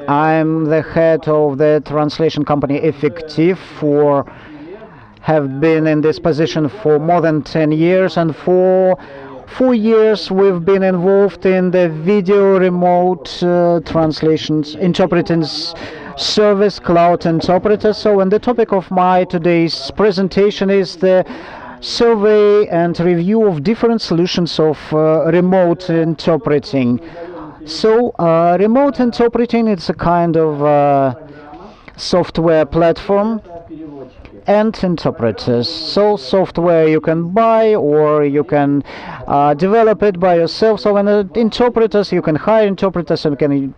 I'm the head of the translation company Effective have been in this position for more than 10 years, and for 4 years we've been involved in the Videoremote translations interpreting service, cloud interpreter. So, and the topic of my today's presentation is the survey and review of different solutions of remote interpreting. So, remote interpreting is a kind of software platform and interpreters. So, software you can buy or you can develop it by yourself. So, when interpreters, you can hire interpreters and can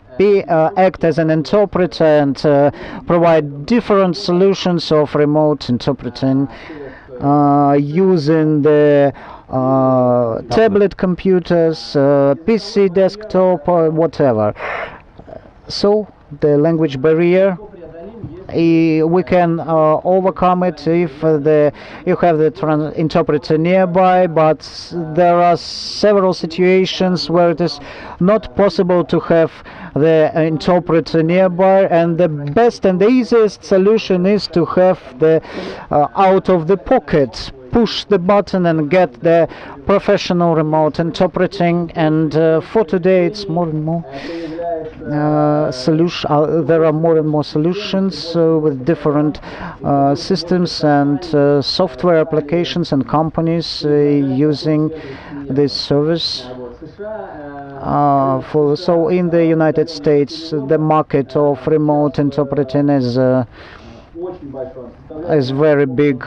act as an interpreter and provide different solutions of remote interpreting using the tablet computers, PC, desktop, or whatever. So the language barrier, we can overcome it if you have the interpreter nearby, but there are several situations where it is not possible to have the interpreter nearby, and the best and the easiest solution is to have the out of the pocket, push the button and get the professional remote interpreting. And for today it's more and more there are more and more solutions with different systems and software applications and companies using this service. So in the United States, the market of remote interpreting is very big.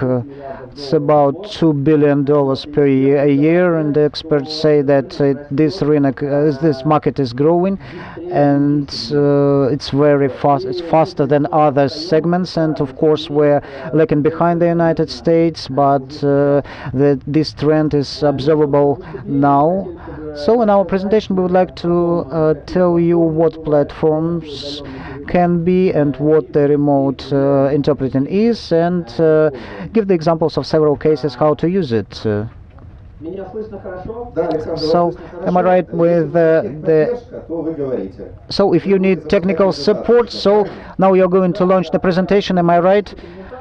It's about $2 billion per year, and the experts say that this market is growing, and it's very fast. It's faster than other segments, and of course we're lagging behind the United States, but this trend is observable now. So in our presentation we would like to tell you what platforms can be and what the remote interpreting is, and give the examples of several cases how to use it. So, am I right with so if you need technical support, so now you're going to launch the presentation, am I right?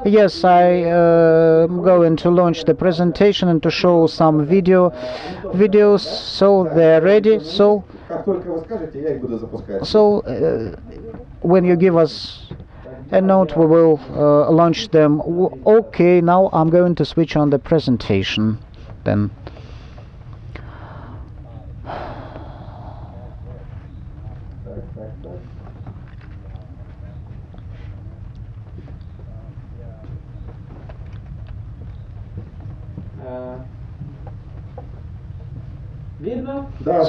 Yes, I am going to launch the presentation and to show some videos, so they're ready. So when you give us a note, we will launch them. Okay, now I'm going to switch on the presentation then.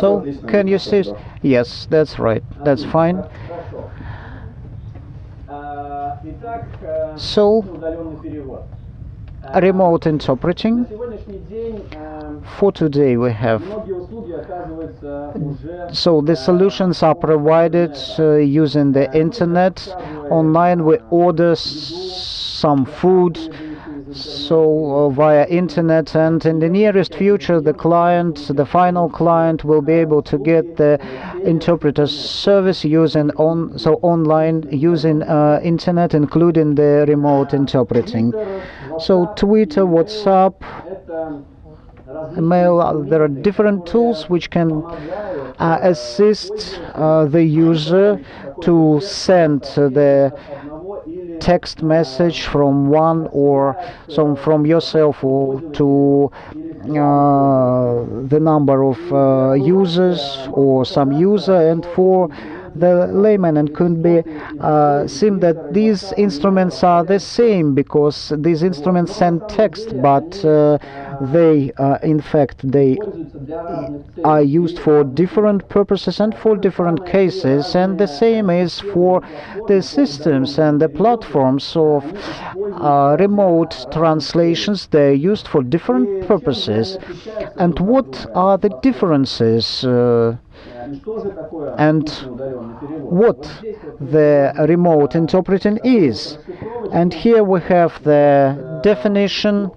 So, can you see? Yes, that's right. That's fine. So, remote interpreting. For today we have. So the solutions are provided using the internet. Online we order some food, so via internet, and in the nearest future the final client will be able to get the interpreter service using online using internet, including the remote interpreting. So Twitter, WhatsApp, email, there are different tools which can assist the user to send the text message from one or from yourself or to the number of users or some user, and for the layman, and could be seem that these instruments are the same because these instruments send text, but they in fact they are used for different purposes and for different cases, and the same is for the systems and the platforms of remote translations. They're used for different purposes. And what are the differences? and what the remote interpreting is. And here we have the definition.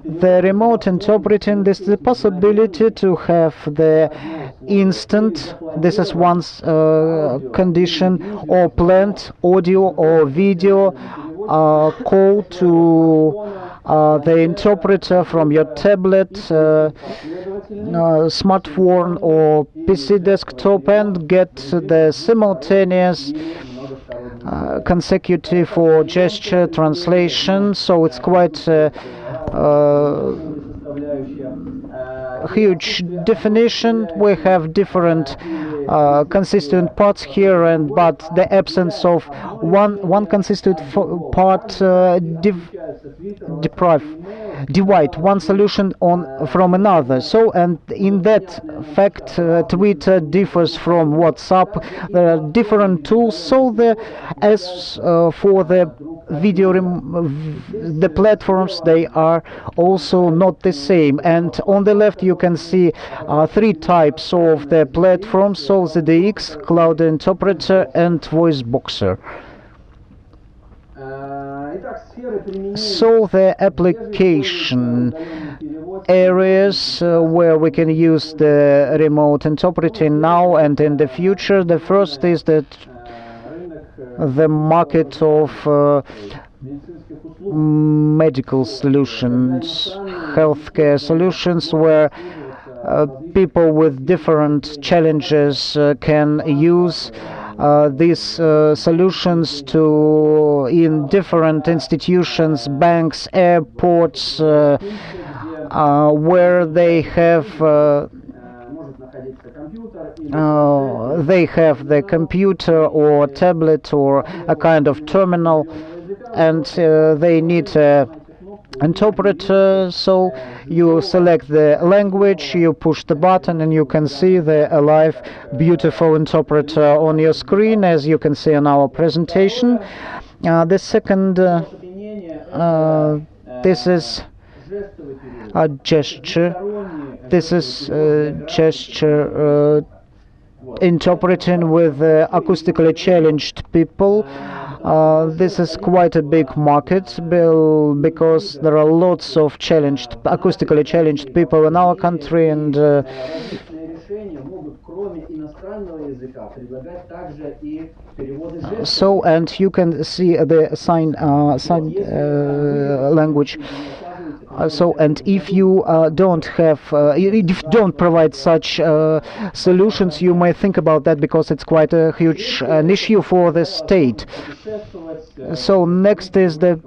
The remote interpreting, this is the possibility to have the instant, this is one condition, or planned audio or video call to the interpreter from your tablet, smartphone or PC desktop, and get the simultaneous consecutive or gesture translation. So it's quite huge definition. We have different consistent parts here, but the absence of one consistent part divide one solution from another. So, and in that fact, Twitter differs from WhatsApp. There are different tools. So as for the the platforms, they are also not the same. And on the left you can see three types of the platforms: so ZipDX, Cloud Interpreter, and Voiceboxer. So the application areas where we can use the remote interpreting now and in the future. The first is that the market of medical solutions, healthcare solutions, where people with different challenges can use these solutions in different institutions, banks, airports, where they have the computer or tablet or a kind of terminal, and they need an interpreter. So you select the language, you push the button, and you can see the alive, beautiful interpreter on your screen, as you can see in our presentation. The second, this is a gesture. This is gesture interpreting with acoustically challenged people. This is quite a big market because there are lots of acoustically challenged people in our country, and so, and you can see the sign language. So, and if you don't provide such solutions, you may think about that, because it's quite a huge an issue for the state. So next is the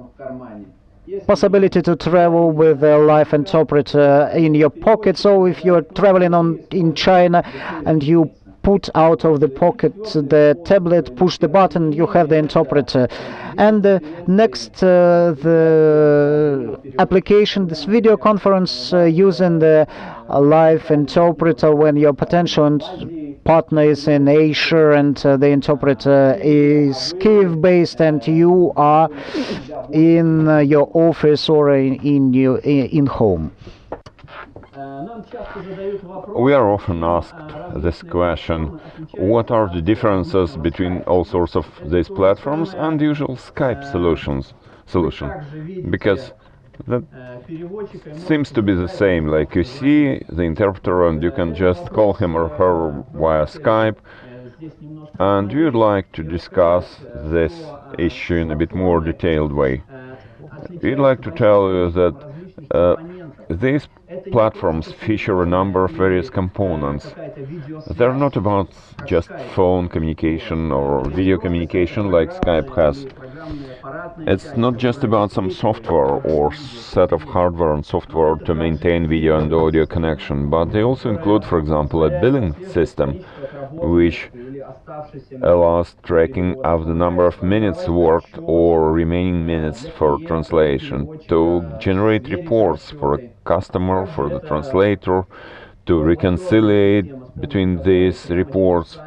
possibility to travel with a live interpreter in your pocket. So if you're traveling in China and you put out of the pocket the tablet, push the button, you have the interpreter. And next, the application, this video conference using the live interpreter when your potential partner is in Asia and the interpreter is Kiev-based, and you are in your office or in home. We are often asked this question: what are the differences between all sorts of these platforms and the usual Skype solution? Because that seems to be the same, like you see the interpreter and you can just call him or her via Skype. And we would like to discuss this issue in a bit more detailed way. We'd like to tell you that these platforms feature a number of various components. They're not about just phone communication or video communication like Skype has. It's not just about some software or set of hardware and software to maintain video and audio connection, but they also include, for example, a billing system, which allows tracking of the number of minutes worked or remaining minutes for translation, to generate reports for a customer, for the translator, to reconcile between these reports.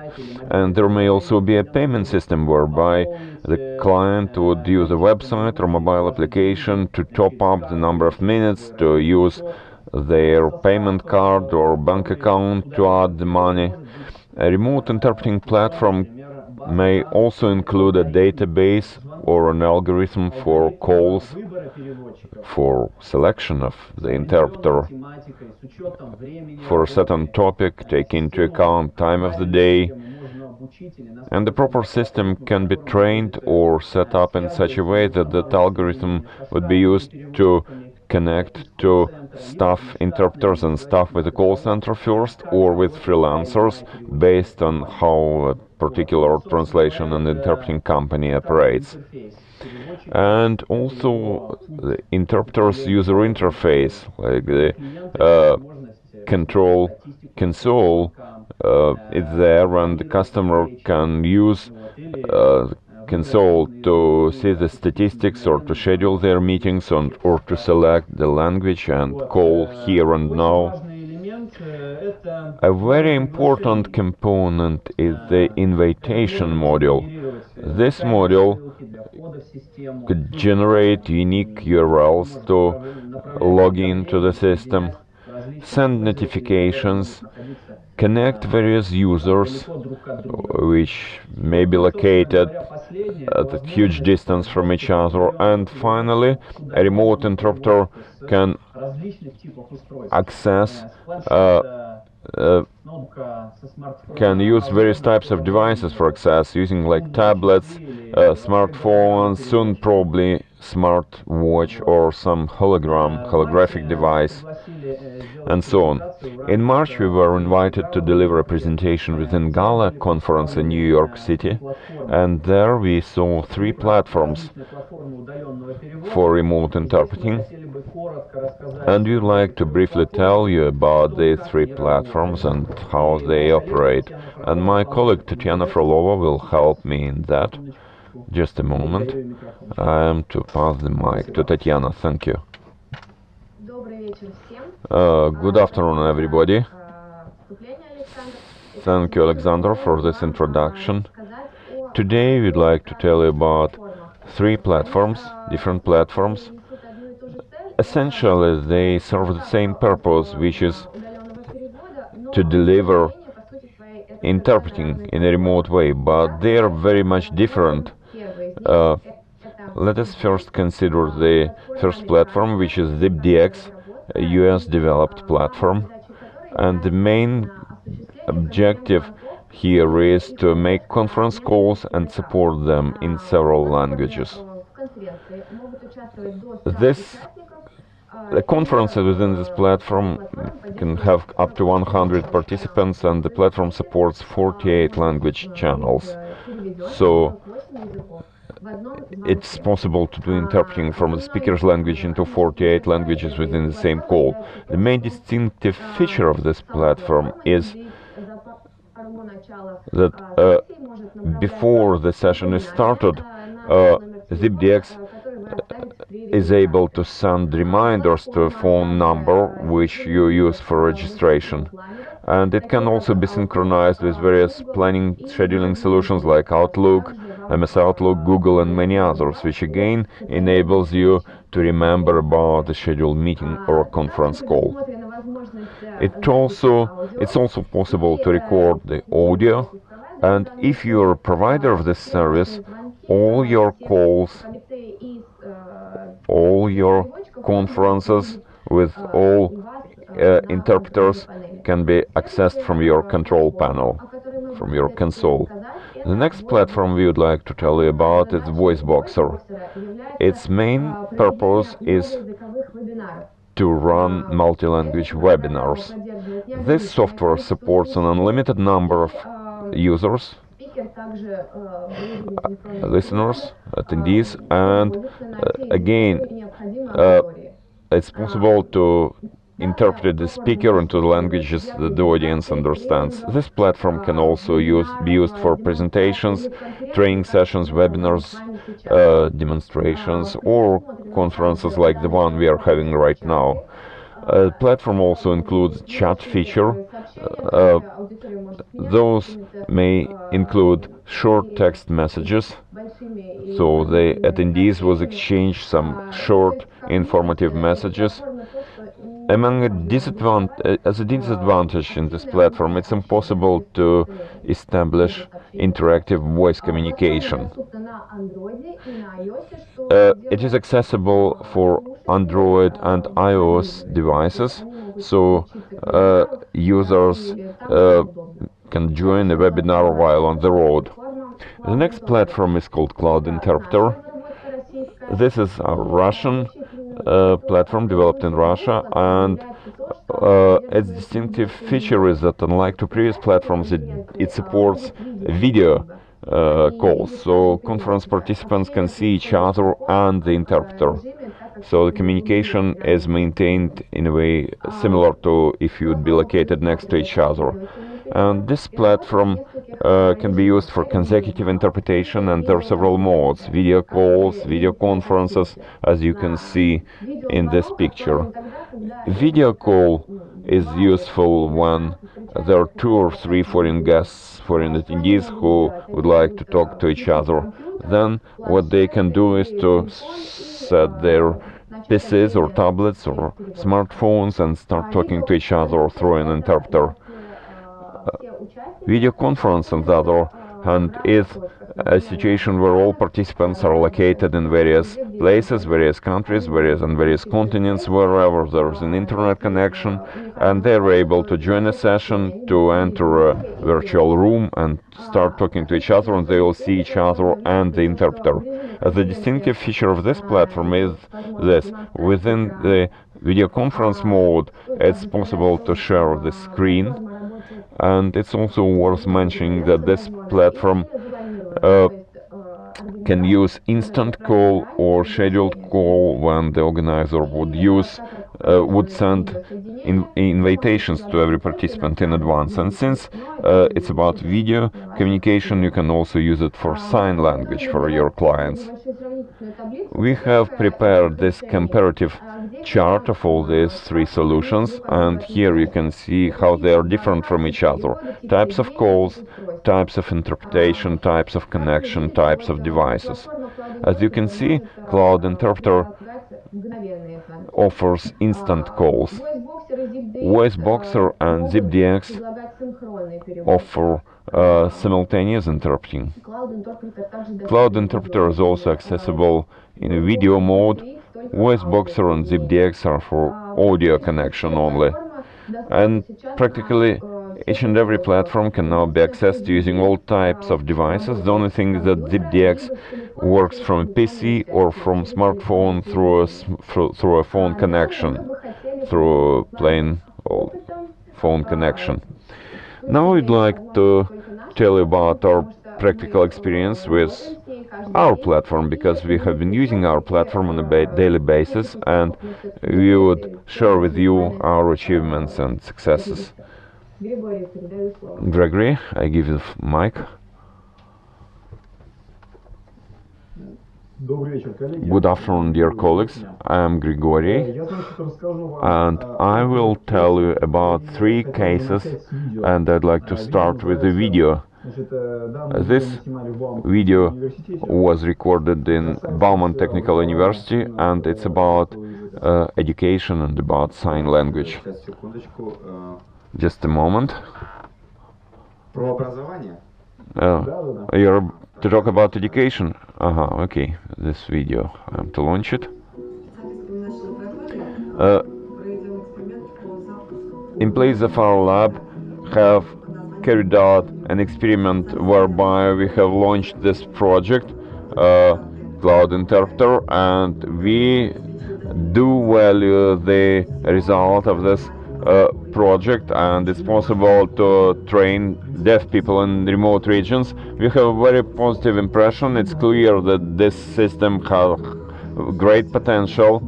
And there may also be a payment system whereby the client would use a website or mobile application to top up the number of minutes, to use their payment card or bank account to add the money. A remote interpreting platform may also include a database or an algorithm for calls, for selection of the interpreter, for a certain topic, take into account time of the day, and the proper system can be trained or set up in such a way that that algorithm would be used to connect to staff interpreters and staff with the call center first, or with freelancers, based on how a particular translation and interpreting company operates. And also the interpreter's user interface, like the control console, is there, and the customer can use console to see the statistics or to schedule their meetings or to select the language and call here and now. A very important component is the invitation module. This module could generate unique URLs to log into the system, send notifications, connect various users, which may be located at a huge distance from each other, and finally a remote interpreter can access can use various types of devices for access, using like tablets, smartphones, soon probably smartwatch or some holographic device, and so on. In March we were invited to deliver a presentation within Gala conference in New York City, and there we saw 3 platforms for remote interpreting, and we'd like to briefly tell you about these 3 platforms and how they operate. And my colleague Tatiana Frolova will help me in that. Just a moment. I am to pass the mic to Tatiana. Thank you. Good afternoon, everybody. Thank you, Alexander, for this introduction. Today we'd like to tell you about 3 platforms, different platforms. Essentially, they serve the same purpose, which is to deliver interpreting in a remote way, but they are very much different. Let us first consider the first platform, which is ZipDX, a US-developed platform, and the main objective here is to make conference calls and support them in several languages. The conferences within this platform can have up to 100 participants, and the platform supports 48 language channels. So it's possible to do interpreting from the speaker's language into 48 languages within the same call. The main distinctive feature of this platform is that before the session is started, ZipDX is able to send reminders to a phone number which you use for registration. And it can also be synchronized with various planning scheduling solutions like Outlook, MS Outlook, Google, and many others, which again enables you to remember about a scheduled meeting or a conference call. It's also possible to record the audio, and if you're a provider of this service, all your calls, all your conferences with all interpreters can be accessed from your control panel, from your console. The next platform we would like to tell you about is Voiceboxer. Its main purpose is to run multi-language webinars. This software supports an unlimited number of users, listeners, attendees, and again, it's possible to interpret the speaker into the languages that the audience understands. This platform can also be used for presentations, training sessions, webinars, demonstrations, or conferences like the one we are having right now. The platform also includes chat feature. Those may include short text messages, so the attendees will exchange some short informative messages, As a disadvantage in this platform, it's impossible to establish interactive voice communication. It is accessible for Android and iOS devices, so users can join a webinar while on the road. The next platform is called Cloud Interpreter. This is a Russian platform developed in Russia, and its distinctive feature is that, unlike two previous platforms, it supports video calls, so conference participants can see each other and the interpreter. So the communication is maintained in a way similar to if you would be located next to each other. And this platform can be used for consecutive interpretation, and there are several modes: video calls, video conferences, as you can see in this picture. Video call is useful when there are 2 or 3 foreign guests, foreign attendees who would like to talk to each other. Then what they can do is to set their PCs or tablets or smartphones and start talking to each other through an interpreter. Video conference, on the other hand, is a situation where all participants are located in various places, various countries, various continents, wherever there is an internet connection, and they are able to join a session, to enter a virtual room and start talking to each other, and they will see each other and the interpreter. The distinctive feature of this platform is this: within the video conference mode, it's possible to share the screen. And it's also worth mentioning that this platform can use instant call or scheduled call when the organizer would send invitations to every participant in advance. And since it's about video communication, you can also use it for sign language for your clients. We have prepared this comparative chart of all these 3 solutions, and here you can see how they are different from each other: types of calls, types of interpretation, types of connection, types of devices. As you can see, Cloud Interpreter offers instant calls. Voiceboxer and ZipDX offer simultaneous interpreting. Cloud Interpreter is also accessible in a video mode. Voiceboxer and ZipDX are for audio connection only. And practically each and every platform can now be accessed using all types of devices. The only thing is that ZipDX works from a PC or from smartphone through a phone connection, through a plain phone connection. Now I'd like to tell you about our practical experience with our platform, because we have been using our platform on a daily basis, and we would share with you our achievements and successes. Gregory, I give you the mic. Good afternoon, dear colleagues. I am Grigory, and I will tell you about 3 cases, and I'd like to start with the video. This video was recorded in Bauman Technical University, and it's about education and about sign language. Just a moment. You're to talk about education? Okay. This video, I am to launch it. Employees of our lab have carried out an experiment whereby we have launched this project, Cloud Interpreter, and we do value the result of this project, and it's possible to train deaf people in remote regions. We have a very positive impression. It's clear that this system has great potential.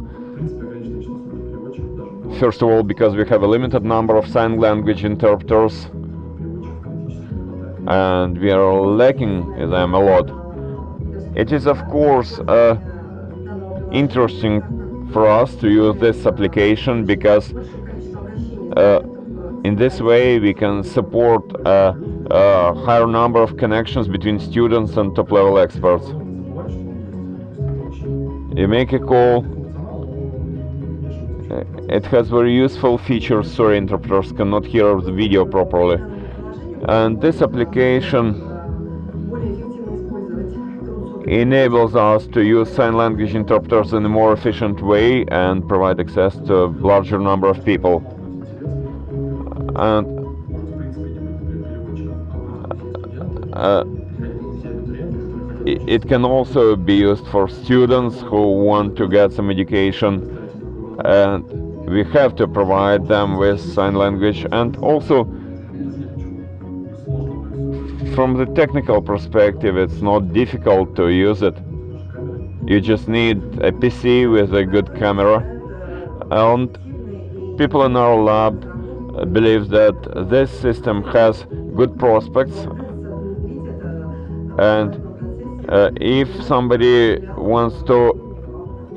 First of all, because we have a limited number of sign language interpreters, and we are lacking them a lot. It is, of course, interesting for us to use this application, because in this way we can support a higher number of connections between students and top-level experts. You make a call, It has very useful features so interpreters cannot hear the video properly. And this application enables us to use sign language interpreters in a more efficient way and provide access to a larger number of people. And it can also be used for students who want to get some education, and we have to provide them with sign language. And also, from the technical perspective, it's not difficult to use it. You just need a PC with a good camera, and people in our lab believe that this system has good prospects, and if somebody wants to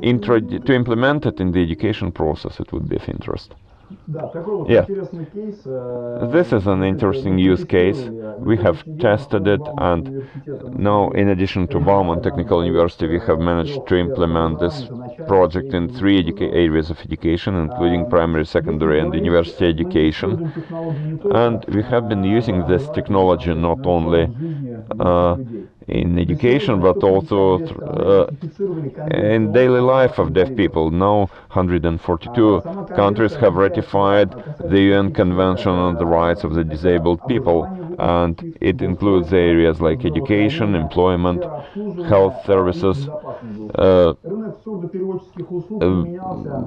implement it in the education process, it would be of interest. Yeah, this is an interesting use case. We have tested it, and now, in addition to Bauman Technical University, we have managed to implement this project in 3 areas of education, including primary, secondary, and university education. And we have been using this technology not only in education, but also in daily life of deaf people. Now 142 countries have ratified the UN Convention on the Rights of the Disabled People, and it includes areas like education, employment, health services,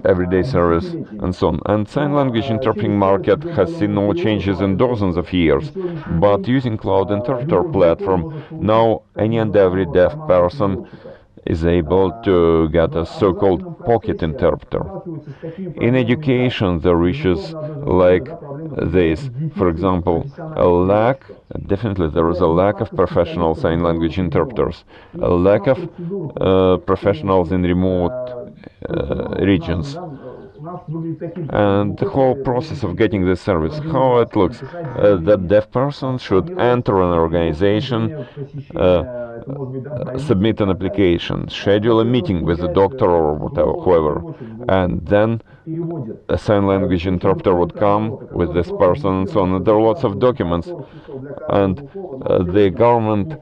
everyday service, and so on. And sign language interpreting market has seen no changes in dozens of years, but using cloud interpreter platform, now any and every deaf person is able to get a so-called pocket interpreter. In education, there are issues like this. For example, definitely there is a lack of professional sign language interpreters, a lack of professionals in remote regions. And the whole process of getting this service, how it looks, that deaf person should enter an organization, submit an application, schedule a meeting with the doctor or whatever, whoever, and then a sign language interpreter would come with this person and so on. And there are lots of documents, and the government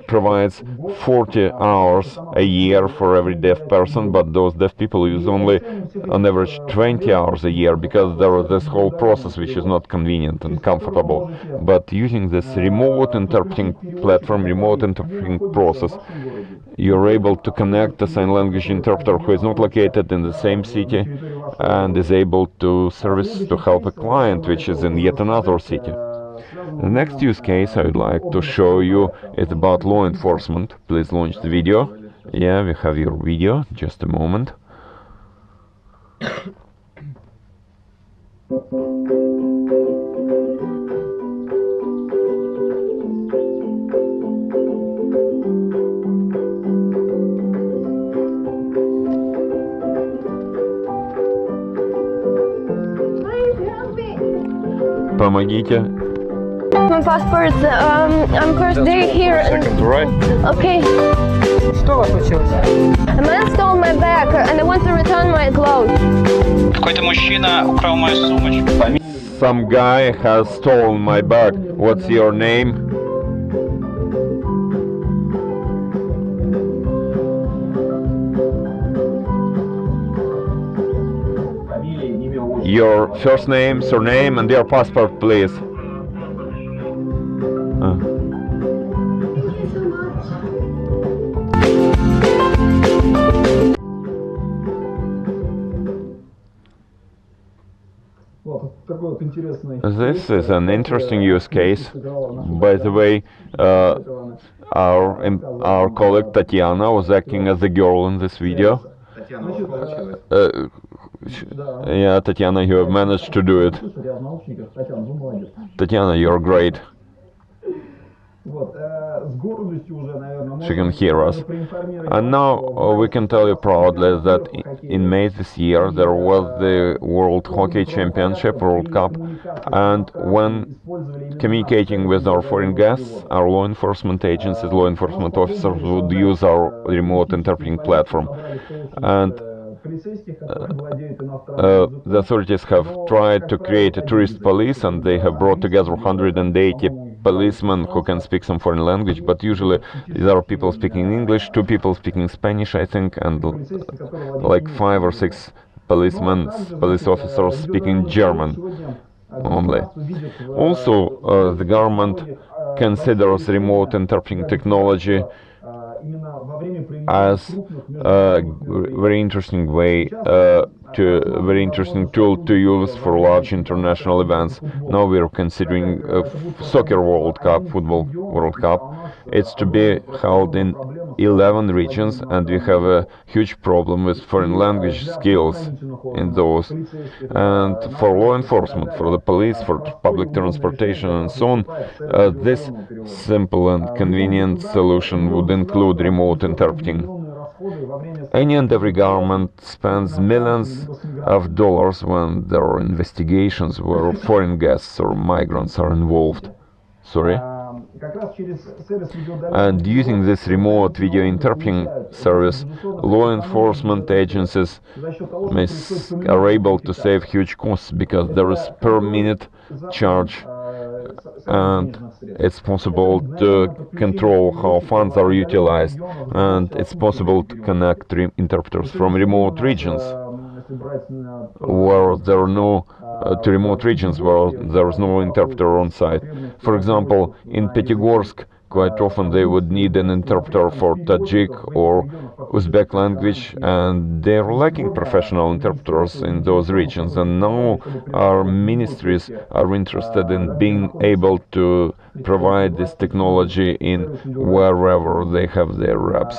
provides 40 hours a year for every deaf person, but those deaf people use only on average 20 hours a year, because there is this whole process which is not convenient and comfortable. But using this remote interpreting platform, remote interpreting process, you're able to connect a sign language interpreter who is not located in the same city and is able to help a client which is in yet another city. The next use case I would like to show you is about law enforcement. Please launch the video. Yeah, we have your video. Just a moment. Помогите. My passport, I'm first day here. Second, right? Okay. Что у вас случилось? A man stole my bag and I want to return my clothes. Какой-то мужчина украл мою сумочку. Some guy has stolen my bag. What's your name? Your first name, surname, and your passport, please. This is an interesting use case. By the way, our colleague Tatiana was acting as the girl in this video. Yeah, Tatiana, you have managed to do it. Tatiana, you're great. She can hear us. And now we can tell you proudly that in May this year there was the World Hockey Championship, World Cup, and when communicating with our foreign guests, our law enforcement agencies, law enforcement officers would use our remote interpreting platform. And the authorities have tried to create a tourist police, and they have brought together 180 policemen who can speak some foreign language, but usually there are people speaking English, 2 people speaking Spanish, I think, and like 5 or 6 police officers speaking German only. Also, the government considers remote interpreting technology as a very interesting very interesting tool to use for large international events. Now we are considering a soccer World Cup, football World Cup. It's to be held in 11 regions, and we have a huge problem with foreign language skills in those. And for law enforcement, for the police, for public transportation and so on, this simple and convenient solution would include remote interpreting. Any and every government spends millions of dollars when there are investigations where foreign guests or migrants are involved. Sorry? And using this remote video interpreting service, law enforcement agencies are able to save huge costs because there is per minute charge, and it's possible to control how funds are utilized, and it's possible to connect interpreters from remote regions where there are no to remote regions where there is no interpreter on site. For example, in Petigorsk, quite often they would need an interpreter for Tajik or Uzbek language, and they are lacking professional interpreters in those regions. And now our ministries are interested in being able to provide this technology in wherever they have their reps,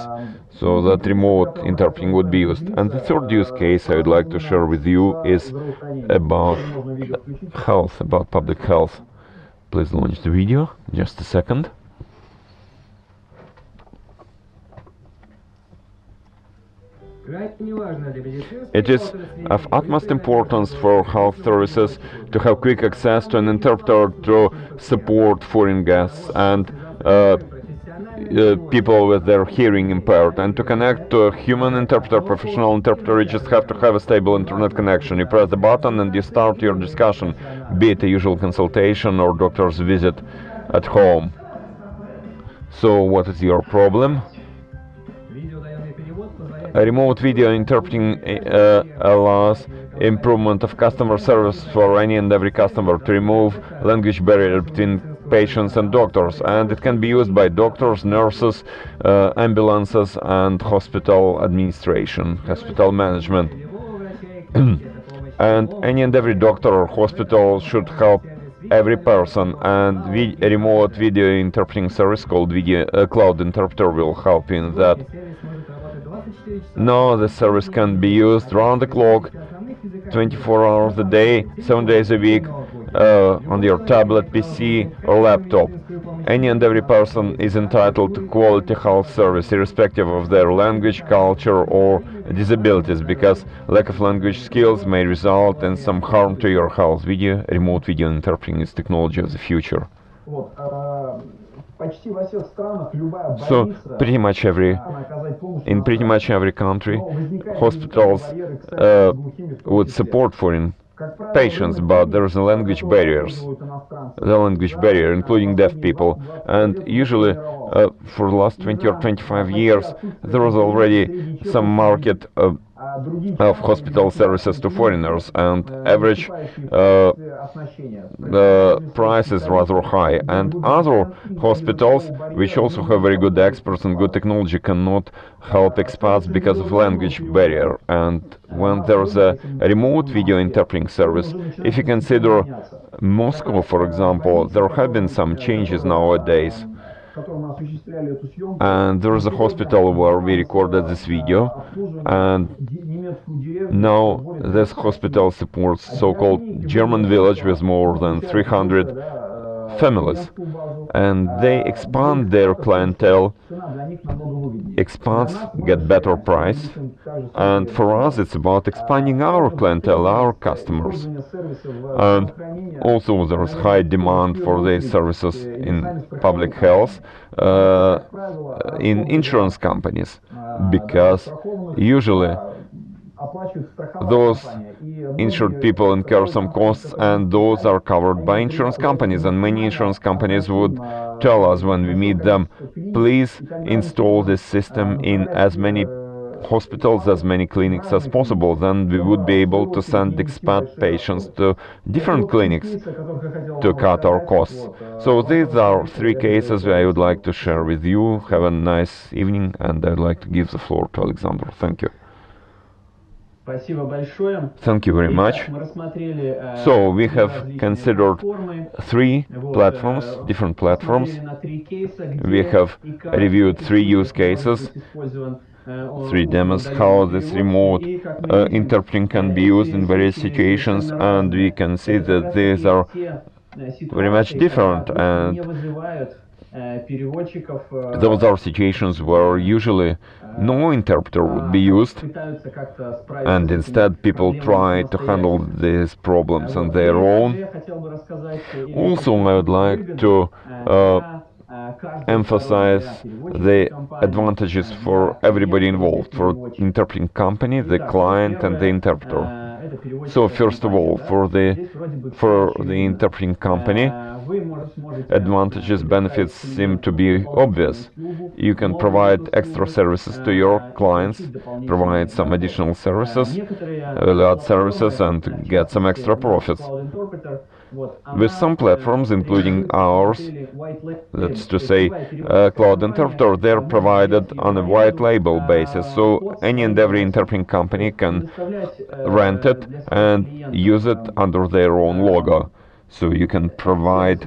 so that remote interpreting would be used. And the third use case I would like to share with you is about health, about public health. Please launch the video, just a second. It is of utmost importance for health services to have quick access to an interpreter to support foreign guests and people with their hearing impaired. And to connect to a human interpreter, professional interpreter, you just have to have a stable internet connection. You press the button and you start your discussion, be it a usual consultation or doctor's visit at home. So what is your problem? A remote video interpreting allows improvement of customer service for any and every customer, to remove language barrier between patients and doctors, and it can be used by doctors, nurses, ambulances, and hospital administration, hospital management. And any and every doctor or hospital should help every person, and a remote video interpreting service called Cloud Interpreter will help in that. Now the service can be used round the clock, 24 hours a day, 7 days a week, on your tablet, PC or laptop. Any and every person is entitled to quality health service, irrespective of their language, culture or disabilities, because lack of language skills may result in some harm to your health. Remote video interpreting is technology of the future. So in pretty much every country, hospitals would support foreign patients, but there is a language barrier, including deaf people. And usually, for the last 20 or 25 years, there was already some market of hospital services to foreigners, and average price is rather high. And other hospitals, which also have very good experts and good technology, cannot help expats because of language barrier. And when there's a remote video interpreting service, if you consider Moscow, for example, there have been some changes nowadays. And there is a hospital where we recorded this video, and now this hospital supports so-called German village with more than 300 families, and they expand their clientele. Expats get better price, and for us it's about expanding our clientele, our customers. And also there is high demand for these services in public health, in insurance companies, because usually those insured people incur some costs, and those are covered by insurance companies. And many insurance companies would tell us when we meet them, please install this system in as many hospitals, as many clinics as possible. Then we would be able to send expat patients to different clinics to cut our costs. So these are three cases I would like to share with you. Have a nice evening, and I'd like to give the floor to Alexander. Thank you. Thank you very much. So we have considered three platforms, different platforms. We have reviewed three use cases, three demos, how this remote interpreting can be used in various situations, and we can see that these are very much different, and those are situations where usually no interpreter would be used, and instead people try to handle these problems on their own. Also, I would like to emphasize the advantages for everybody involved, for interpreting company, the client, and the interpreter. So first of all, for the interpreting company, advantages, benefits seem to be obvious. You can provide extra services to your clients, provide some additional services, value-add services, and get some extra profits. With some platforms, including ours, that's to say, Cloud Interpreter, they're provided on a white label basis, so any and every interpreting company can rent it and use it under their own logo. So you can provide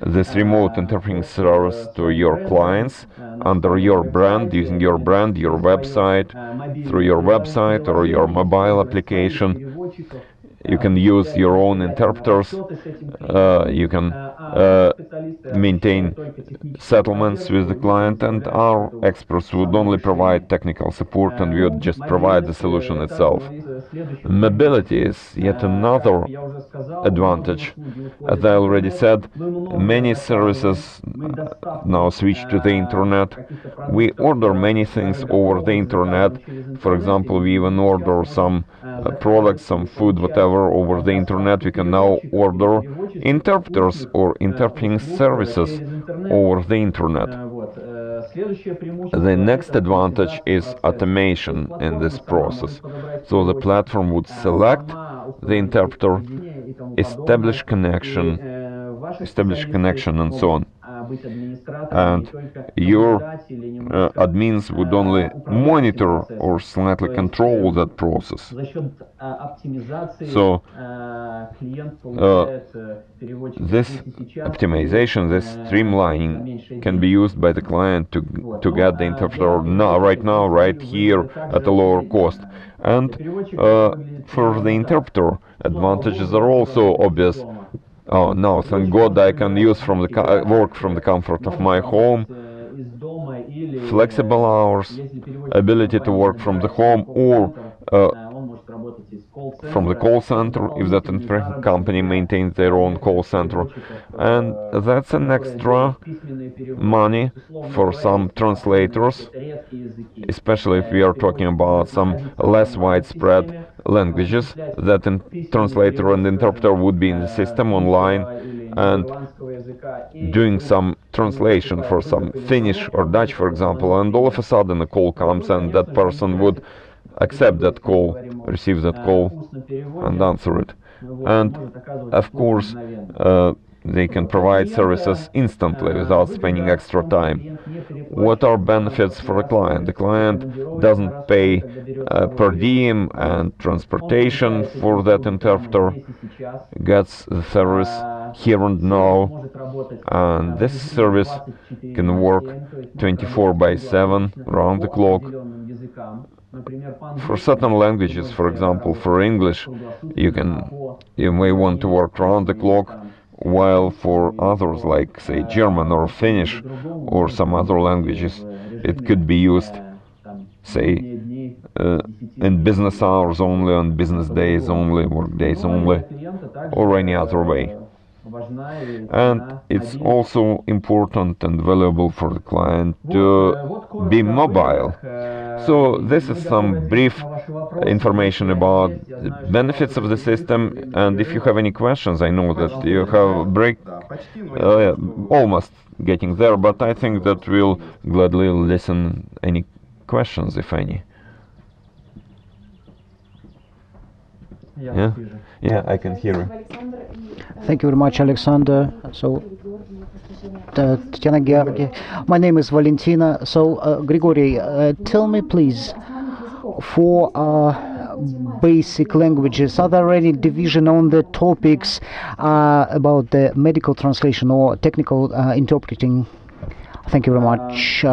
this remote interpreting service to your clients under your brand, using your brand, your website, through your website or your mobile application. You can use your own interpreters, you can maintain settlements with the client, and our experts would only provide technical support, and we would just provide the solution itself. Mobility is yet another advantage. As I already said, many services now switch to the internet. We order many things over the internet. For example, we even order some products, some food, whatever, over the internet. We can now order interpreters or interpreting services over the internet. The next advantage is automation in this process. So the platform would select the interpreter, establish connection, and so on. And your admins would only monitor or slightly control that process. So this optimization, this streamlining can be used by the client to get the interpreter right here at a lower cost. And for the interpreter, advantages are also obvious. Oh no, thank God I can use work from the comfort of my home, flexible hours, ability to work from the home or from the call center, if that interpreting company maintains their own call center. And that's an extra money for some translators, especially if we are talking about some less widespread languages that a translator and interpreter would be in the system online and doing some translation for some Finnish or Dutch, for example, and all of a sudden a call comes and that person would accept that call, receive that call, and answer it. And of course, they can provide services instantly without spending extra time. What are benefits for the client? The client doesn't pay per diem and transportation for that interpreter, gets the service here and now, and this service can work 24/7, round the clock. For certain languages, for example, for English, you may want to work round the clock, while for others, like say German or Finnish or some other languages, it could be used, say, in business hours only, on business days only, work days only, or any other way. And it's also important and valuable for the client to be mobile. So this is some brief information about the benefits of the system, and if you have any questions, I know that you have almost getting there, but I think that we'll gladly listen any questions, if any. Yeah, I can hear you. Thank you very much, Alexander. So, Tatiana Georgi. My name is Valentina. So, Grigory, tell me please, for basic languages, are there any division on the topics about the medical translation or technical interpreting? Thank you very much.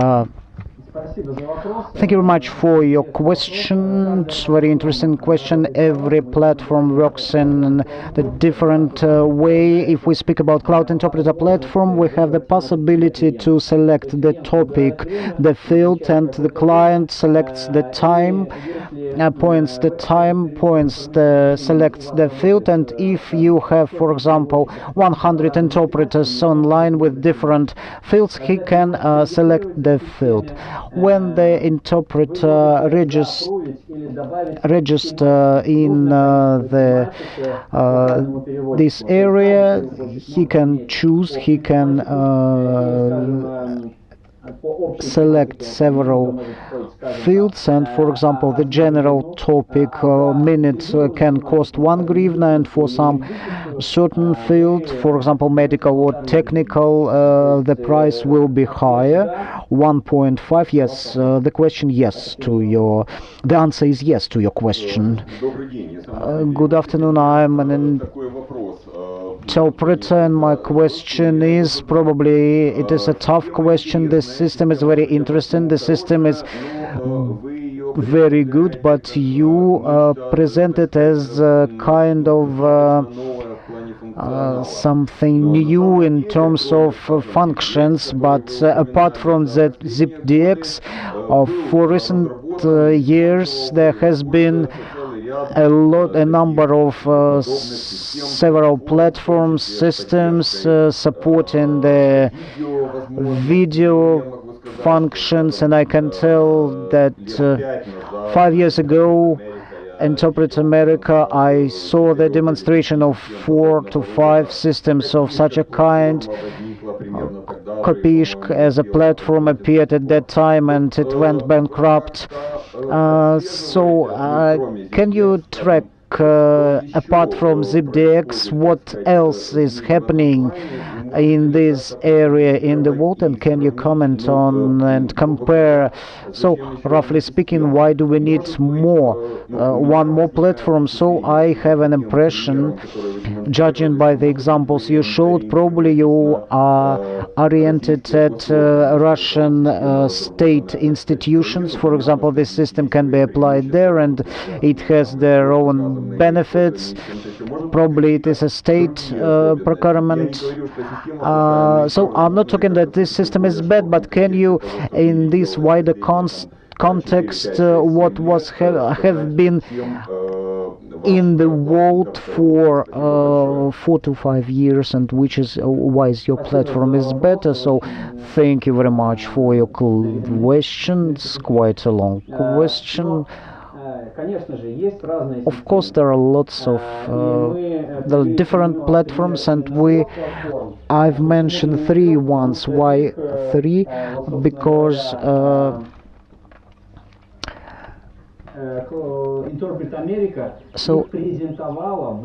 Thank you very much for your question. It's very interesting question. Every platform works in a different way. If we speak about cloud interpreter platform, we have the possibility to select the topic, the field, and the client selects the time, selects the field, and if you have, for example, 100 interpreters online with different fields, he can select the field. When the interpreter register in this area, he can choose, he can select several fields, and for example the general topic minutes can cost 1 hryvnia, and for some certain field, for example medical or technical, the price will be higher, 1.5. Yes, the question yes to your, the answer is yes to your question. Good afternoon, I'm an interpreter, and my question is, probably it is a tough question. This system is very interesting, the system is very good, but you present it as a kind of something new in terms of functions, but apart from that ZipDX, for recent years there has been a number of several platform systems supporting the video functions, and I can tell that 5 years ago, Interpret America, I saw the demonstration of 4 to 5 systems of such a kind. Kopishk as a platform appeared at that time, and it went bankrupt. Can you track, apart from ZipDX, what else is happening in this area in the world, and can you comment on and compare? So roughly speaking, why do we need more, one more platform? So I have an impression, judging by the examples you showed, probably you are oriented at Russian state institutions. For example, this system can be applied there, and it has their own benefits. Probably it is a state procurement. So I'm not talking that this system is bad, but can you, in this wider context, what was have been in the world for 4 to 5 years, and which is why is your platform is better? So thank you very much for your question. It's quite a long question. Of course, there are lots of the different platforms, and I've mentioned 3 once. Why 3? Because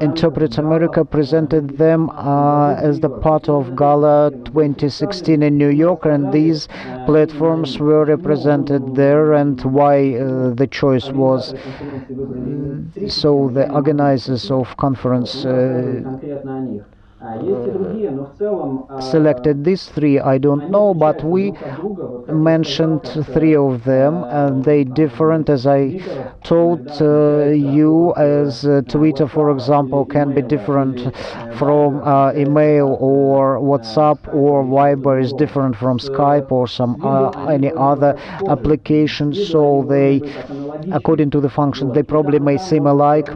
Interpret America presented them as the part of Gala 2016 in New York, and these platforms were represented there, and why the choice was, so the organizers of conference selected these 3. I don't know, but we mentioned 3 of them, and they different, as I told you, as Twitter, for example, can be different from email or WhatsApp, or Viber is different from Skype or some any other application. So they, according to the function, they probably may seem alike.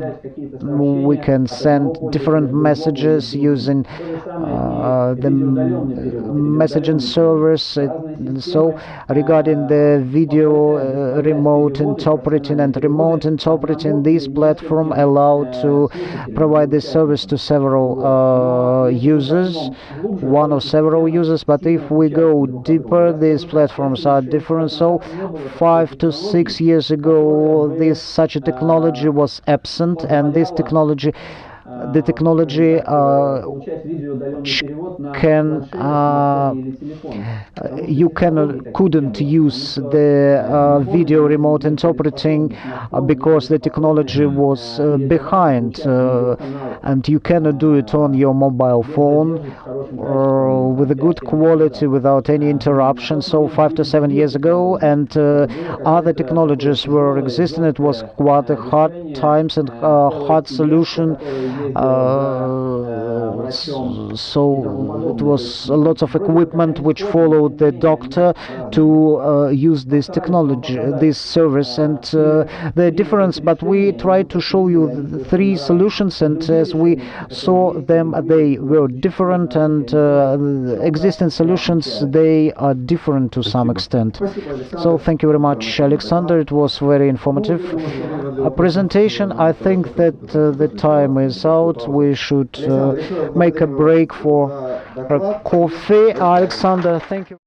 We can send different messages using using the messaging servers. So regarding the video remote interpreting and remote interpreting, this platform allowed to provide this service to several users, one of several users. But if we go deeper, these platforms are different. So 5 to 6 years ago, such a technology was absent, and the technology you couldn't use the video remote interpreting because the technology was behind, and you cannot do it on your mobile phone with a good quality without any interruption. So 5 to 7 years ago, and other technologies were existing. It was quite a hard times and hard solution. So it was a lot of equipment which followed the doctor to use this technology, this service, and the difference. But we tried to show you the three solutions, and as we saw them, they were different, and existing solutions, they are different to some extent. So thank you very much, Alexander. It was very informative presentation. I think that the time is out. We should make a break for coffee. Alexander, thank you.